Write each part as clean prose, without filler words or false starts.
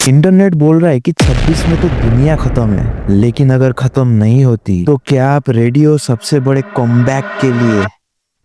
Internet बोल रहा है कि 26 में तो दुनिया खत्म है, लेकिन अगर खत्म नहीं होती तो क्या आप रेडी हो सबसे बड़े कमबैक के लिए?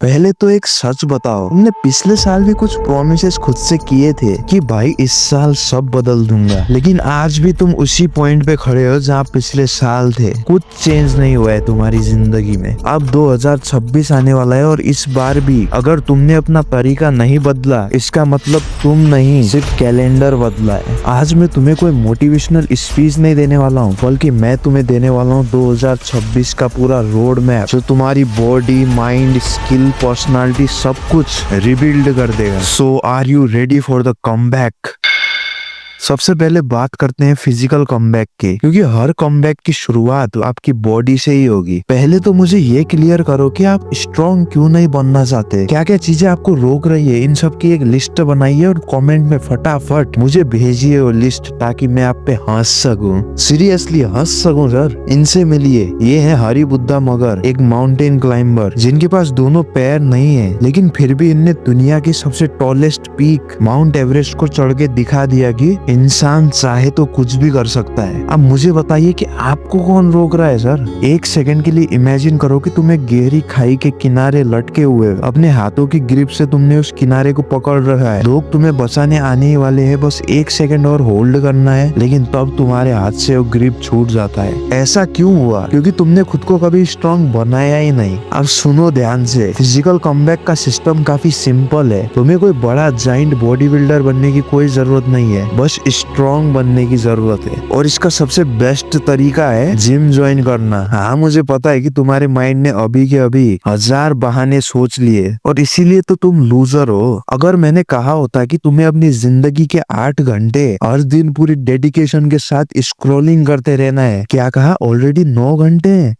पहले तो एक सच बताओ, तुमने पिछले साल भी कुछ प्रोमिसेस खुद से किए थे कि भाई इस साल सब बदल दूंगा, लेकिन आज भी तुम उसी पॉइंट पे खड़े हो जहाँ पिछले साल थे। कुछ चेंज नहीं हुआ है तुम्हारी जिंदगी में। अब 2026 आने वाला है और इस बार भी अगर तुमने अपना तरीका नहीं बदला, इसका मतलब तुम नहीं, सिर्फ कैलेंडर बदला है। आज मैं तुम्हें कोई मोटिवेशनल स्पीच नहीं देने वाला हूँ, बल्कि मैं तुम्हें देने वाला हूँ 2026 का पूरा रोड मैप, जो तुम्हारी बॉडी, माइंड, स्किल, पर्सनालिटी सब कुछ रिबिल्ड कर देगा। So are you ready for the comeback? सबसे पहले बात करते हैं फिजिकल कमबैक की, क्योंकि हर कमबैक की शुरुआत आपकी बॉडी से ही होगी। पहले तो मुझे ये क्लियर करो कि आप स्ट्रॉन्ग क्यों नहीं बनना चाहते, क्या क्या चीजें आपको रोक रही है। इन सब की एक लिस्ट बनाइए और कमेंट में फटाफट मुझे भेजिए वो लिस्ट, ताकि मैं आप पे हंस सकूं। सीरियसली हंस सकूं सर। इनसे मिलिए, ये है हरी बुद्धा मगर, एक माउंटेन क्लाइंबर जिनके पास दोनों पैर नहीं है, लेकिन फिर भी इनने दुनिया की सबसे टॉलेस्ट पीक माउंट एवरेस्ट को चढ़ के दिखा दिया कि इंसान चाहे तो कुछ भी कर सकता है। अब मुझे बताइए कि आपको कौन रोक रहा है सर? एक सेकंड के लिए इमेजिन करो कि तुम्हें गहरी खाई के किनारे लटके हुए, अपने हाथों की ग्रिप से तुमने उस किनारे को पकड़ रखा है। लोग तुम्हें बचाने आने ही वाले हैं, बस एक सेकंड और होल्ड करना है, लेकिन तब तुम्हारे हाथ से वो ग्रिप छूट जाता है। ऐसा क्यों हुआ? क्योंकि तुमने खुद को कभी स्ट्रॉन्ग बनाया ही नहीं। अब सुनो ध्यान से, फिजिकल कमबैक का सिस्टम काफी सिंपल है। तुम्हें कोई बड़ा जाइंट बॉडी बिल्डर बनने की कोई जरूरत नहीं है, बस स्ट्रॉन्ग बनने की जरूरत है। और इसका सबसे बेस्ट तरीका है जिम ज्वाइन करना। हाँ, मुझे पता है कि तुम्हारे माइंड ने अभी के अभी 1000 बहाने सोच लिए, और इसीलिए तो तुम लूजर हो। अगर मैंने कहा होता कि तुम्हें अपनी जिंदगी के 8 घंटे हर दिन पूरी डेडिकेशन के साथ स्क्रॉलिंग करते रहना है, क्या कहा? ऑलरेडी 9 घंटे।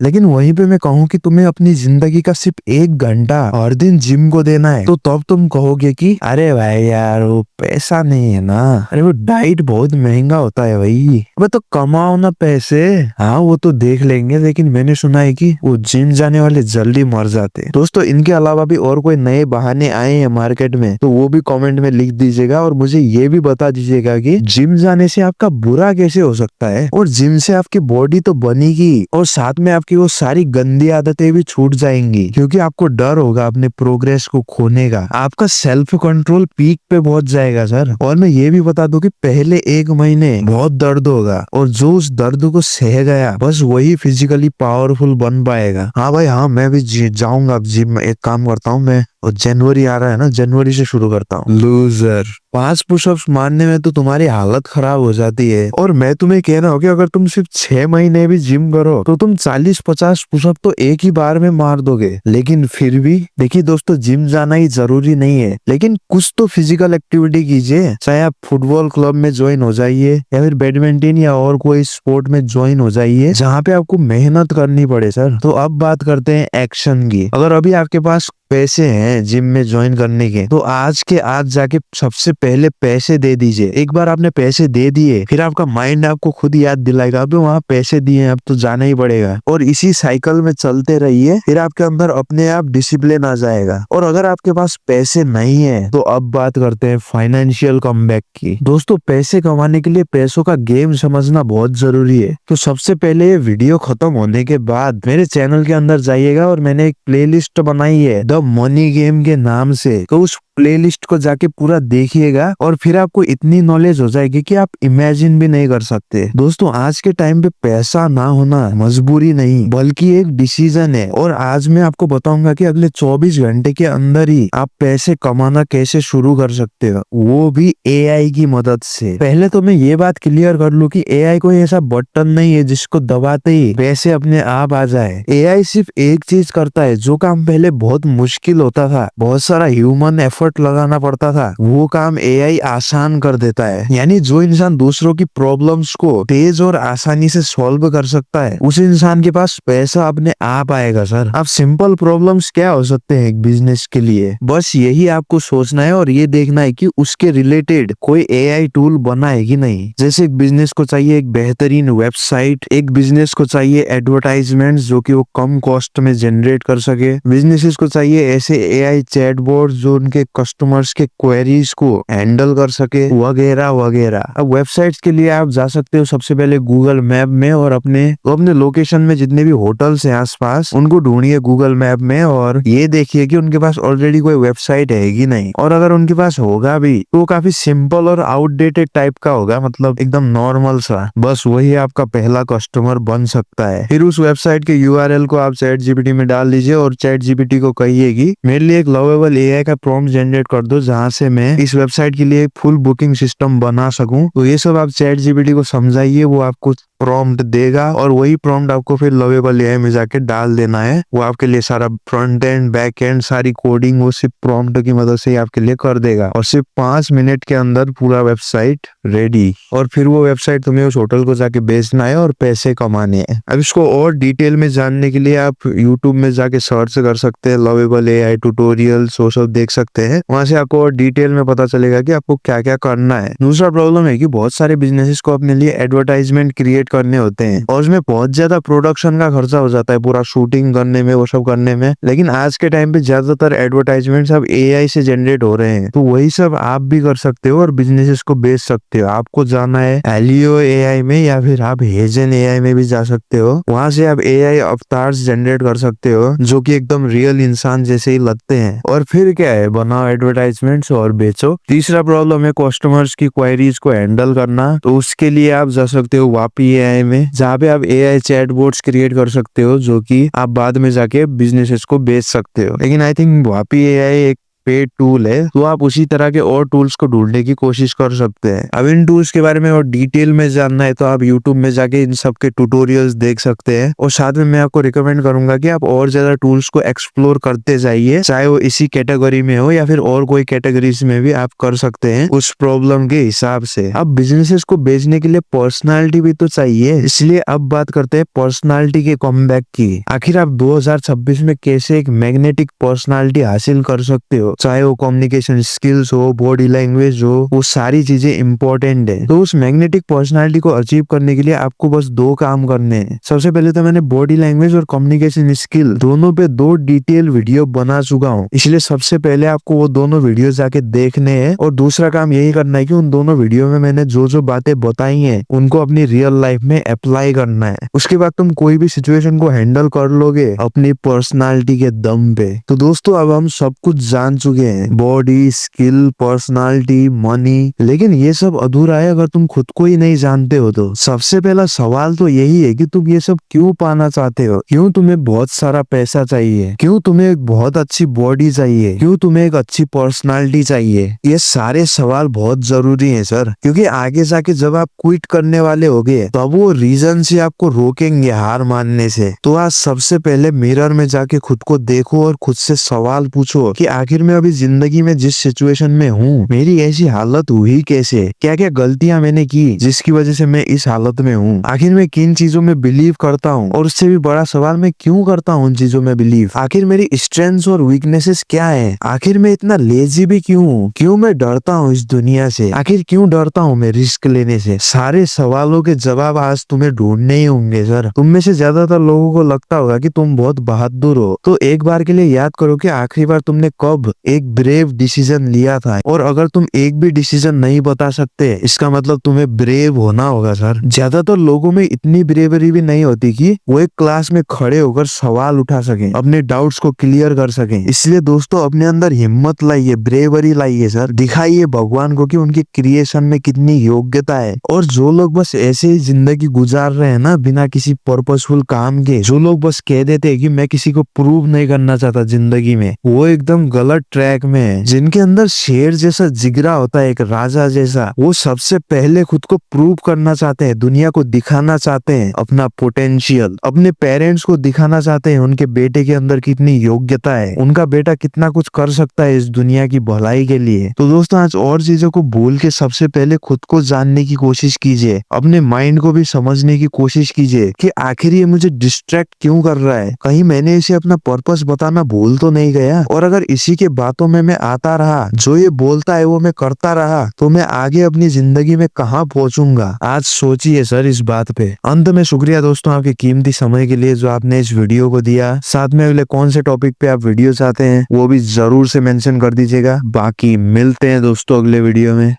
लेकिन वहीं पे मैं कहूँ कि तुम्हें अपनी जिंदगी का सिर्फ 1 घंटा हर दिन जिम को देना है, तो तब तुम कहोगे कि अरे भाई यार वो पैसा नहीं है ना, अरे वो डाइट बहुत महंगा होता है भाई, अबे तो कमाओ ना पैसे। हाँ वो तो देख लेंगे, लेकिन मैंने सुना है कि वो जिम जाने वाले जल्दी मर जाते हैं। दोस्तों, इनके अलावा भी और कोई नए बहाने आए हैं मार्केट में, तो वो भी कमेंट में लिख दीजिएगा, और मुझे ये भी बता दीजिएगा कि जिम जाने से आपका बुरा कैसे हो सकता है, और जिम से आपकी बॉडी तो बनेगी और साथ में आपकी वो सारी गंदी आदतें भी छूट जाएंगी, क्योंकि आपको डर होगा अपने प्रोग्रेस को खोने का। आपका सेल्फ कंट्रोल पीक पे पहुंच जाएगा सर। और मैं ये भी बता दूं कि पहले 1 महीने बहुत दर्द होगा, और जो उस दर्द को सह गया, बस वही फिजिकली पावरफुल बन पाएगा। हाँ भाई हाँ, मैं भी जाऊंगा अब जिम में। एक काम करता हूँ मैं, और जनवरी आ रहा है ना, जनवरी से शुरू करता हूँ। लूजर 5 पुशअप्स मारने में तो तुम्हारी हालत खराब हो जाती है, और मैं तुम्हें कह रहा हूँ कि अगर तुम सिर्फ 6 महीने भी जिम करो तो तुम 40-50 पुशअप तो एक ही बार में मार दोगे। लेकिन फिर भी देखिए दोस्तों, जिम जाना ही जरूरी नहीं है, लेकिन कुछ तो फिजिकल एक्टिविटी कीजिए। चाहे आप फुटबॉल क्लब में ज्वाइन हो जाइए, या फिर बैडमिंटन या और कोई स्पोर्ट में ज्वाइन हो जाइए जहाँ पे आपको मेहनत करनी पड़े सर। तो अब बात करते हैं एक्शन की। अगर अभी आपके पास पैसे हैं जिम में ज्वाइन करने के, तो आज के आज जाके सबसे पहले पैसे दे दीजिए। एक बार आपने पैसे दे दिए, फिर आपका माइंड आपको खुद याद दिलाएगा अब वहाँ पैसे दिए, अब तो जाना ही पड़ेगा। और इसी साइकिल में चलते रहिए, फिर आपके अंदर अपने आप डिसिप्लिन आ जाएगा। और अगर आपके पास पैसे नहीं है, तो अब बात करते हैं फाइनेंशियल कमबैक की। दोस्तों, पैसे कमाने के लिए पैसों का गेम समझना बहुत जरूरी है। तो सबसे पहले ये वीडियो खत्म होने के बाद मेरे चैनल के अंदर जाइएगा, और मैंने एक प्लेलिस्ट बनाई है द मनी गेम के नाम से, तो उस प्लेलिस्ट को जाके पूरा देखिएगा, और फिर आपको इतनी नॉलेज हो जाएगी कि आप इमेजिन भी नहीं कर सकते। दोस्तों, आज के टाइम पे पैसा ना होना मजबूरी नहीं, बल्कि एक डिसीजन है। और आज मैं आपको बताऊंगा कि अगले 24 घंटे के अंदर ही आप पैसे कमाना कैसे शुरू कर सकते हो, वो भी एआई की मदद से। पहले तो मैं ये बात क्लियर कर लूं कि एआई कोई ऐसा बटन नहीं है जिसको दबाते ही पैसे अपने आप आ जाए। एआई सिर्फ एक चीज करता है, जो काम पहले बहुत मुश्किल होता था, बहुत सारा ह्यूमन एफर्ट लगाना पड़ता था, वो काम एआई आसान कर देता है। यानी जो इंसान दूसरों की प्रॉब्लम्स को तेज और आसानी से सॉल्व कर सकता है, उस इंसान के पास पैसा अपने आप आएगा सर। अब सिंपल प्रॉब्लम्स क्या हो सकते हैं एक बिजनेस के लिए, बस यही आपको सोचना है और ये देखना है कि उसके रिलेटेड कोई एआई टूल बना है कि नहीं। जैसे एक बिजनेस को चाहिए एक बेहतरीन वेबसाइट, एक बिजनेस को चाहिए एडवर्टाइजमेंट जो कि वो कम कॉस्ट में जनरेट कर सके, बिजनेसेस को चाहिए ऐसे एआई चैटबॉट जो उनके कस्टमर्स के क्वेरीज को हैंडल कर सके, वगैरह वगैरह। अब वेबसाइट्स के लिए आप जा सकते हो सबसे पहले गूगल मैप में, और अपने लोकेशन में जितने भी होटल्स हैं आसपास उनको ढूंढिए गूगल मैप में, और ये देखिए कि उनके पास ऑलरेडी कोई वेबसाइट है कि नहीं। और अगर उनके पास होगा भी तो वो काफी सिंपल और आउटडेटेड टाइप का होगा, मतलब एकदम नॉर्मल सा। बस वही आपका पहला कस्टमर बन सकता है। फिर उस वेबसाइट के यूआरएल को आप चैट जीपीटी में डाल दीजिए और चैट जीपीटी को कहिए कि मेरे लिए एक लवेबल एआई का प्रॉम्प्ट जनरेट कर दो जहां से मैं इस वेबसाइट के लिए एक फुल बुकिंग सिस्टम बना सकूं। तो ये सब आप चैट जीपीटी को समझाइए, वो आपको प्रॉम्प्ट देगा और वही प्रॉम्प्ट आपको फिर लवेबल एआई में जाके डाल देना है। वो आपके लिए सारा फ्रंट एंड बैक एंड सारी कोडिंग वो सिर्फ प्रॉम्प्ट की मदद से ही आपके लिए कर देगा, और सिर्फ 5 मिनट के अंदर पूरा वेबसाइट रेडी। और फिर वो वेबसाइट तुम्हें उस होटल को जाके बेचना है और पैसे कमाने हैं। अब इसको और डिटेल में जानने के लिए आप यूट्यूब में जाके सर्च कर सकते हैं, लवेबल एआई ट्यूटोरियल्स वो सब देख सकते हैं। वहां से आपको और डिटेल में पता चलेगा कि आपको क्या क्या करना है। दूसरा प्रॉब्लम है कि बहुत सारे बिजनेसेस को अपने लिए एडवर्टाइजमेंट क्रिएट करने होते हैं और उसमें बहुत ज्यादा प्रोडक्शन का खर्चा हो जाता है, पूरा शूटिंग करने में, वो सब करने में। लेकिन आज के टाइम पे ज्यादातर एडवर्टाइजमेंट अब एआई से जनरेट हो रहे हैं, तो वही सब आप भी कर सकते हो और बिजनेसेस को बेच सकते हो। आपको जाना है एलियो एआई में या फिर आप हेजन एआई में भी जा सकते हो। वहां से आप एआई अवतार्स जनरेट कर सकते हो जो कि एकदम रियल इंसान जैसे ही लगते हैं, और फिर क्या है, बनाओ एडवर्टाइजमेंट्स और बेचो। तीसरा प्रॉब्लम है कस्टमर्स की क्वेरीज को हैंडल करना। तो उसके लिए आप जा सकते हो वापी एआई में, जहाँ पे आप एआई चैटबॉट्स क्रिएट कर सकते हो जो कि आप बाद में जाके बिजनेसेस को बेच सकते हो। लेकिन आई थिंक वापी एआई एक पेड टूल है, तो आप उसी तरह के और टूल्स को ढूंढने की कोशिश कर सकते हैं। अब इन टूल्स के बारे में और डिटेल में जानना है तो आप यूट्यूब में जाके इन सब के ट्यूटोरियल्स देख सकते हैं, और साथ में मैं आपको रिकमेंड करूंगा कि आप और ज्यादा टूल्स को एक्सप्लोर करते जाइए, चाहे वो इसी कैटेगरी में हो या फिर और कोई कैटेगरीज में भी आप कर सकते हैं उस प्रॉब्लम के हिसाब से। अब बिजनेसेस को बेचने के लिए पर्सनालिटी भी तो चाहिए, इसलिए अब बात करते हैं पर्सनालिटी के कमबैक की। आखिर आप 2026 में कैसे एक मैग्नेटिक पर्सनालिटी हासिल कर सकते हो, चाहे वो कम्युनिकेशन स्किल्स हो, बॉडी लैंग्वेज हो, वो सारी चीजें इंपॉर्टेंट है। तो उस मैग्नेटिक पर्सनालिटी को अचीव करने के लिए आपको बस 2 काम करने हैं। सबसे पहले तो मैंने बॉडी लैंग्वेज और कम्युनिकेशन स्किल दोनों पे 2 डिटेल वीडियो बना चुका हूँ, इसलिए सबसे पहले आपको वो दोनों वीडियो जाके देखने हैं। और दूसरा काम यही करना है कि उन दोनों वीडियो में मैंने जो जो बातें बताई हैं उनको अपनी रियल लाइफ में अप्लाई करना है। उसके बाद तुम कोई भी सिचुएशन को हैंडल कर लोगे अपनी पर्सनालिटी के दम पे। तो दोस्तों अब हम सब कुछ जान चुके हैं, बॉडी, स्किल, पर्सनालिटी, मनी, लेकिन ये सब अधूरा है अगर तुम खुद को ही नहीं जानते हो। तो सबसे पहला सवाल तो यही है कि तुम ये सब क्यों पाना चाहते हो, क्यों तुम्हें बहुत सारा पैसा चाहिए, क्यों तुम्हें एक बहुत अच्छी बॉडी चाहिए, क्यों तुम्हें एक अच्छी पर्सनालिटी चाहिए। ये सारे सवाल बहुत जरूरी है सर, क्योंकि आगे जाके जब आप क्विट करने वाले होगे तब वो रीजन से आपको रोकेंगे हार मानने से। तो आज सबसे पहले मिरर में जाके खुद को देखो और खुद से सवाल पूछो कि आखिर मैं अभी जिंदगी में जिस सिचुएशन में हूँ मेरी ऐसी हालत हुई कैसे, क्या क्या गलतियां मैंने की जिसकी वजह से मैं इस हालत में हूँ, आखिर मैं किन चीजों में बिलीव करता हूँ, और उससे भी बड़ा सवाल मैं क्यों करता हूँ उन चीजों में बिलीव, आखिर मेरी स्ट्रेंथ्स और वीकनेसेस क्या है, आखिर मैं इतना लेजी भी क्यों हूँ, क्यों मैं डरता हूँ इस दुनिया से, आखिर क्यों डरता हूँ मैं रिस्क लेने से। सारे सवालों के जवाब आज तुम्हें ढूंढने ही होंगे सर। तुम में से ज्यादातर लोगों को लगता होगा कि तुम बहुत बहादुर हो, तो एक बार के लिए याद करो कि आखिरी बार तुमने कब एक ब्रेव डिसीजन लिया था। और अगर तुम एक भी डिसीजन नहीं बता सकते इसका मतलब तुम्हें ब्रेव होना होगा सर। ज्यादातर लोगों में इतनी ब्रेवरी भी नहीं होती कि वो एक क्लास में खड़े होकर सवाल उठा सके, अपने डाउट्स को क्लियर कर सके। इसलिए दोस्तों अपने अंदर हिम्मत लाइए, ब्रेवरी लाइए सर, दिखाइए भगवान को कि उनकी क्रिएशन में कितनी योग्यता है। और जो लोग बस ऐसे ही जिंदगी गुजार रहे हैं ना बिना किसी पर्पसफुल काम के, जो लोग बस कह देते हैं कि मैं किसी को प्रूव नहीं करना चाहता जिंदगी में, वो एकदम गलत ट्रैक में है। जिनके अंदर शेर जैसा जिगरा होता है, एक राजा जैसा, वो सबसे पहले खुद को प्रूव करना चाहते हैं, दुनिया को दिखाना चाहते हैं अपना पोटेंशियल, अपने पेरेंट्स को दिखाना चाहते हैं उनके बेटे के अंदर कितनी योग्यता है, उनका बेटा कितना कुछ कर सकता है इस दुनिया की भलाई के लिए। तो दोस्तों आज और चीजों को भूल के सबसे पहले खुद को जानने की कोशिश कीजिए, अपने माइंड को भी समझने की कोशिश कीजिए कि आखिर ये मुझे डिस्ट्रैक्ट क्यों कर रहा है, कहीं मैंने इसे अपना पर्पस बताना भूल तो नहीं गया। और अगर इसी के बातों में मैं आता रहा, जो ये बोलता है वो मैं करता रहा, तो मैं आगे अपनी जिंदगी में कहाँ पहुंचूंगा। आज सोचिए सर इस बात पे। अंत में शुक्रिया दोस्तों आपके कीमती समय के लिए जो आपने इस वीडियो को दिया। साथ में अगले कौन से टॉपिक पे आप वीडियो चाहते हैं वो भी जरूर से मेंशन कर दीजिएगा। बाकी मिलते हैं दोस्तों अगले वीडियो में।